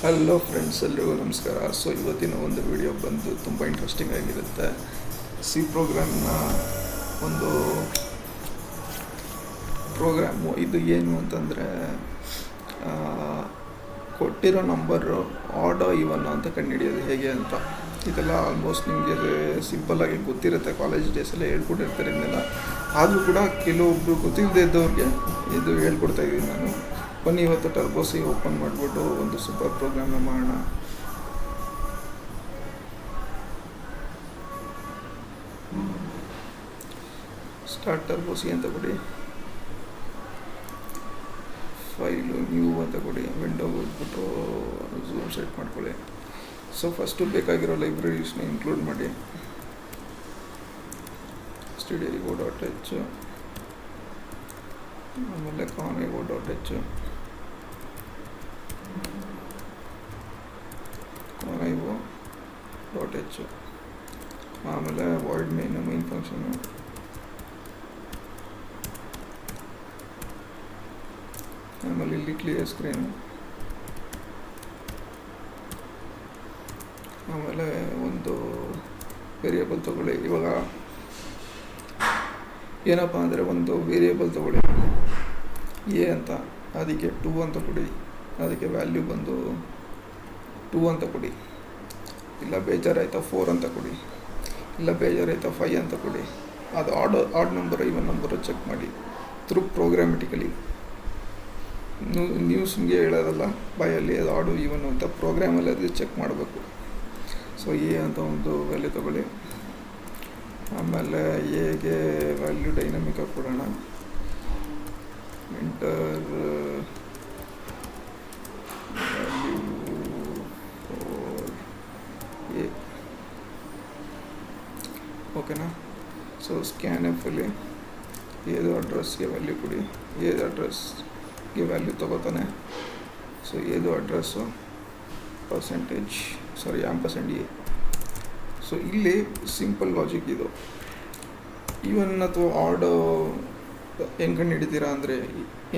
Hello friends, ಎಲ್ರಿಗೂ ನಮಸ್ಕಾರ. So ಇವತ್ತಿನ ಒಂದು ವಿಡಿಯೋ ಬಂದು ತುಂಬ ಇಂಟ್ರೆಸ್ಟಿಂಗ್ ಆಗಿರುತ್ತೆ. ಸಿ ಪ್ರೋಗ್ರಾಮ್ನ ಒಂದು ಪ್ರೋಗ್ರಾಮು. ಇದು ಏನು ಅಂತಂದರೆ, ಕೊಟ್ಟಿರೋ ನಂಬರು ಆಡೋ ಇವನ್ ಅಂತ ಕಂಡುಹಿಡಿಯೋದು ಹೇಗೆ ಅಂತ. ಇದೆಲ್ಲ ಆಲ್ಮೋಸ್ಟ್ ನಿಮಗೆ ಸಿಂಪಲ್ಲಾಗಿ ಗೊತ್ತಿರುತ್ತೆ, ಕಾಲೇಜ್ ಡೇಸಲ್ಲೇ ಹೇಳ್ಕೊಟ್ಟಿರ್ತಾರೆ ಇದನ್ನೆಲ್ಲ. ಆದರೂ ಕೂಡ ಕೆಲವೊಬ್ಬರು ಗೊತ್ತಿಲ್ಲದೆ ಇದ್ದವ್ರಿಗೆ ಇದು ಹೇಳ್ಕೊಡ್ತಾ ಇದ್ದೀನಿ ನಾನು. ಬನ್ನಿ ಇವತ್ತು ಟರ್ಬೋಸಿ ಓಪನ್ ಮಾಡಿಬಿಟ್ಟು ಒಂದು ಸೂಪರ್ ಪ್ರೋಗ್ರಾಮ್ನ ಮಾಡೋಣ. ಸ್ಟಾರ್ಟ್ ಟರ್ಬೋಸಿ ಅಂತ ಕೊಡಿ, ಫೈಲು ನ್ಯೂ ಅಂತ ಕೊಡಿ, ವಿಂಡೋ ಹೋಗ್ಬಿಟ್ಟು ಝೂಮ್ ಸೆಟ್ ಮಾಡ್ಕೊಳ್ಳಿ. ಸೊ ಫಸ್ಟು ಬೇಕಾಗಿರೋ ಲೈಬ್ರರೀಸ್ನ ಇನ್ಕ್ಲೂಡ್ ಮಾಡಿ. studio.h, ಆಮೇಲೆ conio.h, conio.h, ಆಮೇಲೆ void main ಫಂಕ್ಷನು, ಆಮೇಲೆ ಇಲ್ಲಿ ಕ್ಲಿಯರ್ ಸ್ಕ್ರೀನ್, ಆಮೇಲೆ ಒಂದು ವೇರಿಯೇಬಲ್ ತೊಗೊಳ್ಳಿ. ಇವಾಗ ಏನಪ್ಪ ಅಂದರೆ, ಒಂದು ವೇರಿಯೇಬಲ್ ತೊಗೊಳ್ಳಿ ಎ ಅಂತ, ಅದಕ್ಕೆ 2 ಅಂತ ಕೊಡಿ, ಅದಕ್ಕೆ ವ್ಯಾಲ್ಯೂ ಬಂದು 2 ಅಂತ ಕೊಡಿ. ಇಲ್ಲ ಬೇಜಾರಾಯ್ತಾ 4 ಅಂತ ಕೊಡಿ, ಇಲ್ಲ ಬೇಜಾರಾಯ್ತಾ 5 ಅಂತ ಕೊಡಿ. ಅದು ಆಡ್ ನಂಬರ್ ಇವನ್ ನಂಬರು ಚೆಕ್ ಮಾಡಿ ಥ್ರೂ ಪ್ರೋಗ್ರಾಮೆಟಿಕಲಿ. ನೀವು ಸುಮ್ಗೆ ಹೇಳೋದಲ್ಲ ಬಾಯಲ್ಲಿ, ಅದು ಆಡು ಇವನು ಅಂತ ಪ್ರೋಗ್ರಾಮಲ್ಲಿ ಅದು ಚೆಕ್ ಮಾಡಬೇಕು. ಸೊ ಎ ಅಂತ ಒಂದು ವ್ಯಾಲ್ಯೂ ತೊಗೊಳ್ಳಿ. ಆಮೇಲೆ ಎಗೆ ವ್ಯಾಲ್ಯೂ ಡೈನಮಿಕಾಗಿ ಕೊಡೋಣ. ಎಂಟರ್ ವ್ಯಾಲ್ಯೂ ಫಾರ್ ಎ, ಓಕೆನಾ. ಸೊ ಸ್ಕ್ಯಾನ್ ಎಫಲ್ಲಿ ಏದು ಅಡ್ರೆಸ್ಗೆ ವ್ಯಾಲ್ಯೂ ಕೊಡಿ, ಏದು ಅಡ್ರೆಸ್ಗೆ ವ್ಯಾಲ್ಯೂ ತೊಗೋತಾನೆ. ಸೊ ಏದು ಅಡ್ರೆಸ್ಸು %A. ಸೊ ಇಲ್ಲಿ ಸಿಂಪಲ್ ಲಾಜಿಕ್ ಇದು. ಇವನ್ ಅಥವಾ ಆಡ್ ಹೆಂಗೆ ಕಂಡು ಹಿಡಿತೀರಾ ಅಂದರೆ,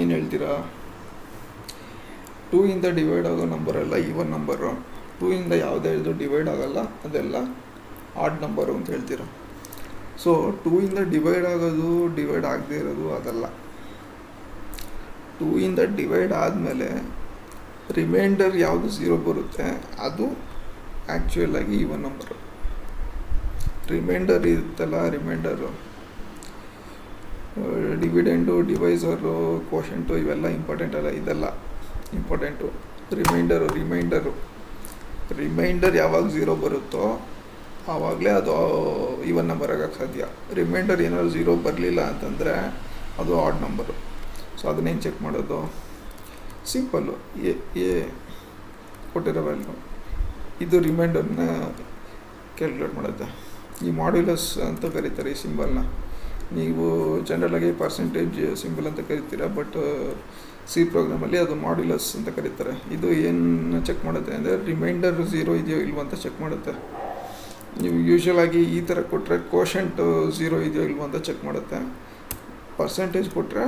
ಏನು ಹೇಳ್ತೀರಾ, 2 ಇಂದ ಡಿವೈಡ್ ಆಗೋ ನಂಬರೆಲ್ಲ ಇವನ್ ನಂಬರು, 2 ಇಂದ ಯಾವುದೇ ಡಿವೈಡ್ ಆಗೋಲ್ಲ ಅದೆಲ್ಲ ಆಡ್ ನಂಬರು ಅಂತ ಹೇಳ್ತೀರಾ. ಸೊ 2 ಇಂದ ಡಿವೈಡ್ ಆಗೋದು, ಡಿವೈಡ್ ಆಗದೇ ಇರೋದು ಅದಲ್ಲ. 2 ಇಂದ ಡಿವೈಡ್ ಆದಮೇಲೆ ರಿಮೈಂಡರ್ ಯಾವುದು 0 ಬರುತ್ತೆ ಅದು ಆ್ಯಕ್ಚುಯಲ್ ಆಗಿ ಇವನ್ ನಂಬರು. ರಿಮೈಂಡರ್ ಇರುತ್ತಲ್ಲ, ರಿಮೈಂಡರು, ಡಿವಿಡೆಂಡು, ಡಿವೈಸರು, ಕೋಷಂಟು ಇವೆಲ್ಲ ಇಂಪಾರ್ಟೆಂಟ್ ಅಲ್ಲ, ಇದೆಲ್ಲ ಇಂಪಾರ್ಟೆಂಟು. ರಿಮೈಂಡರ್ ಯಾವಾಗ 0 ಬರುತ್ತೋ ಆವಾಗಲೇ ಅದು ಇವನ್ ನಂಬರ್ ಆಗೋಕ್ಕೆ ಸಾಧ್ಯ. ರಿಮೈಂಡರ್ ಏನಾದ್ರು 0 ಬರಲಿಲ್ಲ ಅಂತಂದರೆ ಅದು ಆಡ್ ನಂಬರು. ಸೊ ಅದನ್ನೇನು ಚೆಕ್ ಮಾಡೋದು, ಸಿಂಪಲ್ಲು. ಎ ಕೊಟ್ಟಿರೋ ವ್ಯಾಲ್ಯೂ, ಇದು ರಿಮೈಂಡರ್ನ ಕ್ಯಾಲ್ಕುಲೇಟ್ ಮಾಡುತ್ತೆ. ಈ ಮಾಡ್ಯುಲಸ್ ಅಂತ ಕರೀತಾರೆ ಈ ಸಿಂಬಲ್ನ. ನೀವು ಜನರಲಾಗಿ ಪರ್ಸೆಂಟೇಜ್ ಸಿಂಬಲ್ ಅಂತ ಕರಿತೀರ, ಬಟ್ ಸಿ ಪ್ರೋಗ್ರಾಮಲ್ಲಿ ಅದು ಮಾಡ್ಯುಲಸ್ ಅಂತ ಕರೀತಾರೆ. ಇದು ಏನು ಚೆಕ್ ಮಾಡುತ್ತೆ ಅಂದರೆ, ರಿಮೈಂಡರ್ 0 ಇದೆಯೋ ಇಲ್ವೋ ಅಂತ ಚೆಕ್ ಮಾಡುತ್ತೆ. ನೀವು ಯೂಶ್ವಲಾಗಿ ಈ ಥರ ಕೊಟ್ಟರೆ ಕೋಷಂಟ್ 0 ಇದೆಯೋ ಇಲ್ವೋ ಅಂತ ಚೆಕ್ ಮಾಡುತ್ತೆ. ಪರ್ಸೆಂಟೇಜ್ ಕೊಟ್ಟರೆ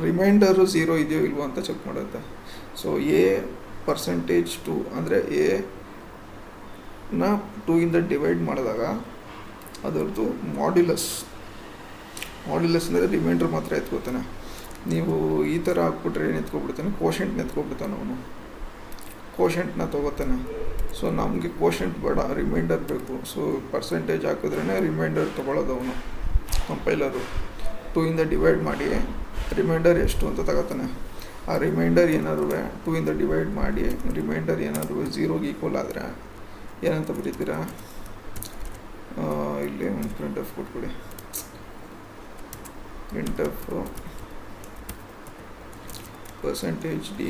ರಿಮೈಂಡರು 0 ಇದೆಯೋ ಇಲ್ವೋ ಅಂತ ಚೆಕ್ ಮಾಡುತ್ತೆ. ಸೊ ಎ %2 ಅಂದರೆ ಎನ 2 ಇಂದ ಡಿವೈಡ್ ಮಾಡಿದಾಗ ಅದರದ್ದು ಮಾಡ್ಯುಲಸ್ ಅಂದರೆ ರಿಮೈಂಡರ್ ಮಾತ್ರ ಎತ್ಕೋತಾನೆ. ನೀವು ಈ ಥರ ಹಾಕ್ಬಿಟ್ರೆ ಏನು ಎತ್ಕೊಬಿಡ್ತಾನೆ, ಕೋಷಂಟ್ನ ಎತ್ಕೊಬಿಡ್ತಾನೆ ಅವನು, ಕೋಷಂಟ್ನ ತೊಗೋತಾನೆ. ಸೊ ನಮಗೆ ಕೋಷಂಟ್ ಬೇಡ, ರಿಮೈಂಡರ್ ಬೇಕು. ಸೊ ಪರ್ಸೆಂಟೇಜ್ ಹಾಕಿದ್ರೇ ರಿಮೈಂಡರ್ ತೊಗೊಳ್ಳೋದು ಅವನು ಕಂಪೈಲರು. 2 ಇಂದ ಡಿವೈಡ್ ಮಾಡಿ ರಿಮೈಂಡರ್ ಎಷ್ಟು ಅಂತ ತಗೋತಾನೆ. ಆ ರಿಮೈಂಡರ್ ಏನಾದ್ರು 2 ಇಂದ ಡಿವೈಡ್ ಮಾಡಿ ರಿಮೈಂಡರ್ ಏನಾದ್ರು 0ಗೆ ಈಕ್ವಲ್ ಆದರೆ ಏನಂತ ಬರೀತೀರಾ, ಇಲ್ಲಿ ಒಂದು ಪ್ರಿಂಟ್ ಎಫ್ ಕೊಟ್ಬಿಡಿ. Print F %D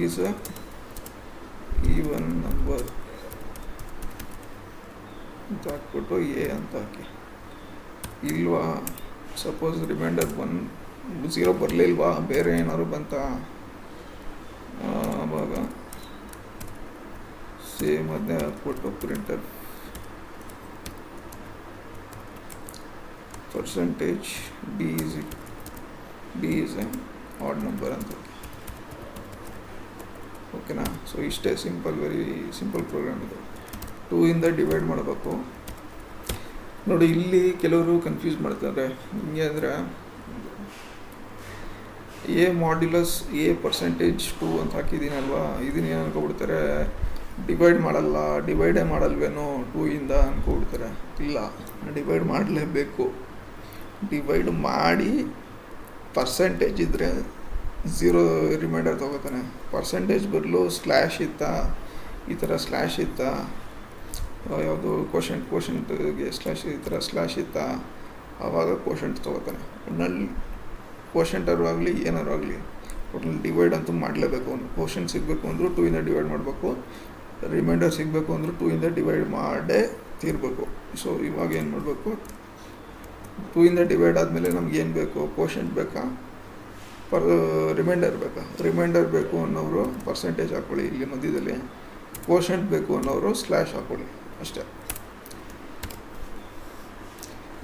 is A even number ಅಂತ ಹಾಕ್ಬಿಟ್ಟು ಎ ಅಂತ ಹಾಕಿ. ಇಲ್ವಾ, ಸಪೋಸ್ ರಿಮೈಂಡರ್ 0 ಬರಲಿಲ್ವಾ, ಬೇರೆ ಏನಾದ್ರು ಬಂತ, ಆವಾಗ ಸೇಮ್ ಅದನ್ನೇ ಹಾಕ್ಬಿಟ್ಟು printer %D is an odd number ಅಂತ. ಓಕೆನಾ. ಸೊ ಇಷ್ಟೇ ಸಿಂಪಲ್, ವೆರಿ ಸಿಂಪಲ್ ಪ್ರೋಗ್ರಾಮ್ ಇದು. 2 ಇಂದ ಡಿವೈಡ್ ಮಾಡಬೇಕು. ನೋಡಿ ಇಲ್ಲಿ ಕೆಲವರು ಕನ್ಫ್ಯೂಸ್ ಮಾಡ್ತಾರೆ. ಹಿಂಗೆ ಅಂದರೆ ಎ ಮಾಡ್ಯುಲಸ್ ಎ ಪರ್ಸೆಂಟೇಜ್ 2 ಅಂತ ಹಾಕಿದ್ದೀನಲ್ವಾ, ಇದನ್ನ ಏನು ಅನ್ಕೊಬಿಡ್ತಾರೆ, ಡಿವೈಡೇ ಮಾಡಲ್ವೇನೋ 2 ಇಂದ ಅನ್ಕೊಬಿಡ್ತಾರೆ. ಇಲ್ಲ, ಡಿವೈಡ್ ಮಾಡಲೇಬೇಕು. ಡಿವೈಡ್ ಮಾಡಿ ಪರ್ಸೆಂಟೇಜ್ ಇದ್ದರೆ 0 ರಿಮೈಂಡರ್ ತೊಗೋತಾನೆ. ಪರ್ಸೆಂಟೇಜ್ ಬದಲು ಸ್ಲ್ಯಾಶ್ ಇತ್ತಾ, ಈ ಥರ ಸ್ಲ್ಯಾಶ್ ಇತ್ತಾ, ಯಾವುದು ಕೋಶೆಂಟ್ಗೆ ಸ್ಲ್ಯಾಶ್, ಈ ಥರ ಸ್ಲ್ಯಾಶ್ ಇತ್ತಾ, ಆವಾಗ ಕೋಶೆಂಟ್ ತೊಗೋತಾನೆ. ಒಟ್ನಲ್ಲಿ ಕೋಶೆಂಟರು ಆಗಲಿ ಏನಾರು ಆಗಲಿ ಒಟ್ನಲ್ಲಿ ಡಿವೈಡ್ ಅಂತೂ ಮಾಡಲೇಬೇಕು. ಅವನು ಕೋಶೆಂಟ್ ಸಿಗಬೇಕು ಅಂದರೂ 2 ಇಂದ ಡಿವೈಡ್ ಮಾಡಬೇಕು, ರಿಮೈಂಡರ್ ಸಿಗಬೇಕು ಅಂದರೂ 2 ಇಂದ ಡಿವೈಡ್ ಮಾಡೇ ತೀರಬೇಕು. ಸೊ ಇವಾಗ ಏನು ಮಾಡಬೇಕು, 2 ಇಂದ ಡಿವೈಡ್ ಆದಮೇಲೆ ನಮ್ಗೆ ಏನು ಬೇಕು, ಕೋಶೆಂಟ್ ಬೇಕಾ, ರಿಮೈಂಡರ್ ಬೇಕಾ. ರಿಮೈಂಡರ್ ಬೇಕು ಅನ್ನೋರು ಪರ್ಸೆಂಟೇಜ್ ಹಾಕ್ಕೊಳ್ಳಿ ಇಲ್ಲಿ ಮಧ್ಯದಲ್ಲಿ, ಕೋಶೆಂಟ್ ಬೇಕು ಅನ್ನೋರು ಸ್ಲ್ಯಾಶ್ ಹಾಕ್ಕೊಳ್ಳಿ, ಅಷ್ಟೇ.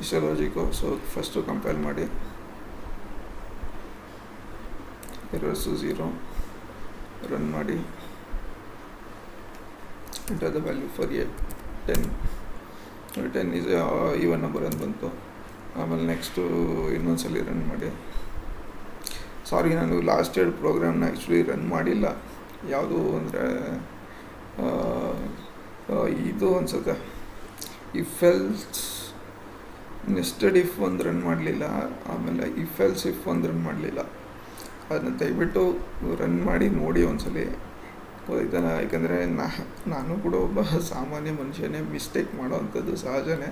ಇಷ್ಟೇ ಲಾಜಿಕ್ಕು. ಸೊ ಫಸ್ಟು ಕಂಪೈಲ್ ಮಾಡಿ, ಎರರ್ಸು 0, ರನ್ ಮಾಡಿ, enter the value for A 10 is even number ಅಂತ ಬಂತು. ಆಮೇಲೆ ನೆಕ್ಸ್ಟು ಇನ್ನೊಂದ್ಸಲಿ ರನ್ ಮಾಡಿ. ಸಾರಿ, ನಾನು ಲಾಸ್ಟ್ ಇಯರ್ ಪ್ರೋಗ್ರಾಮ್ನ ಆ್ಯಕ್ಚುಲಿ ರನ್ ಮಾಡಿಲ್ಲ. ಯಾವುದು ಅಂದರೆ ಇದು ಅನ್ಸುತ್ತೆ, ಇಫ್ ಎಲ್ಸ್ ನೆಸ್ಟೆಡ್ ಇಫ್ ಒಂದು ರನ್ ಮಾಡಲಿಲ್ಲ, ಆಮೇಲೆ ಇಫ್ ಎಲ್ಸ್ ಇಫ್ ಒಂದು ರನ್ ಮಾಡಲಿಲ್ಲ. ಅದನ್ನ ದಯವಿಟ್ಟು ರನ್ ಮಾಡಿ ನೋಡಿ ಒಂದ್ಸಲಿ, ಇದನ್ನು. ಯಾಕಂದರೆ ನಾನು ಕೂಡ ಒಬ್ಬ ಸಾಮಾನ್ಯ ಮನುಷ್ಯನೇ, ಮಿಸ್ಟೇಕ್ ಮಾಡೋವಂಥದ್ದು ಸಹಜನೇ.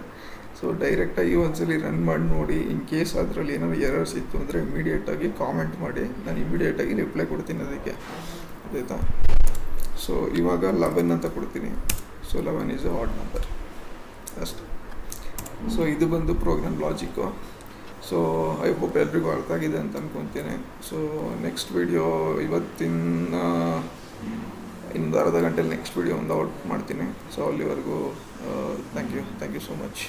ಸೊ ಡೈರೆಕ್ಟಾಗಿ ಒಂದ್ಸಲಿ ರನ್ ಮಾಡಿ ನೋಡಿ. ಇನ್ ಕೇಸ್ ಅದರಲ್ಲಿ ಏನಾದ್ರು ಎರರ್ಸ್ ಇತ್ತು ಅಂದರೆ ಇಮಿಡಿಯೇಟಾಗಿ ಕಾಮೆಂಟ್ ಮಾಡಿ, ನಾನು ಇಮಿಡಿಯೇಟಾಗಿ ರಿಪ್ಲೈ ಕೊಡ್ತೀನಿ ಅದಕ್ಕೆ, ಆಯಿತಾ. ಸೊ ಇವಾಗ 11 ಅಂತ ಕೊಡ್ತೀನಿ. So 11 is a odd number, ಅಷ್ಟೇ. ಸೊ ಇದು ಬಂದು program logic. So I hope ಎಲ್ರಿಗೂ ಅರ್ಥ ಆಗಿದೆ ಅಂತ ಅಂದ್ಕೊತೀನಿ. ಸೊ ನೆಕ್ಸ್ಟ್ ವಿಡಿಯೋ ಇನ್ನೊಂದು ಅರ್ಧ ಗಂಟೆಲಿ ನೆಕ್ಸ್ಟ್ ವಿಡಿಯೋ ಒಂದು ಔಟ್ ಮಾಡ್ತೀನಿ. ಸೊ ಅಲ್ಲಿವರೆಗೂ ಥ್ಯಾಂಕ್ ಯು ಸೋ ಮಚ್.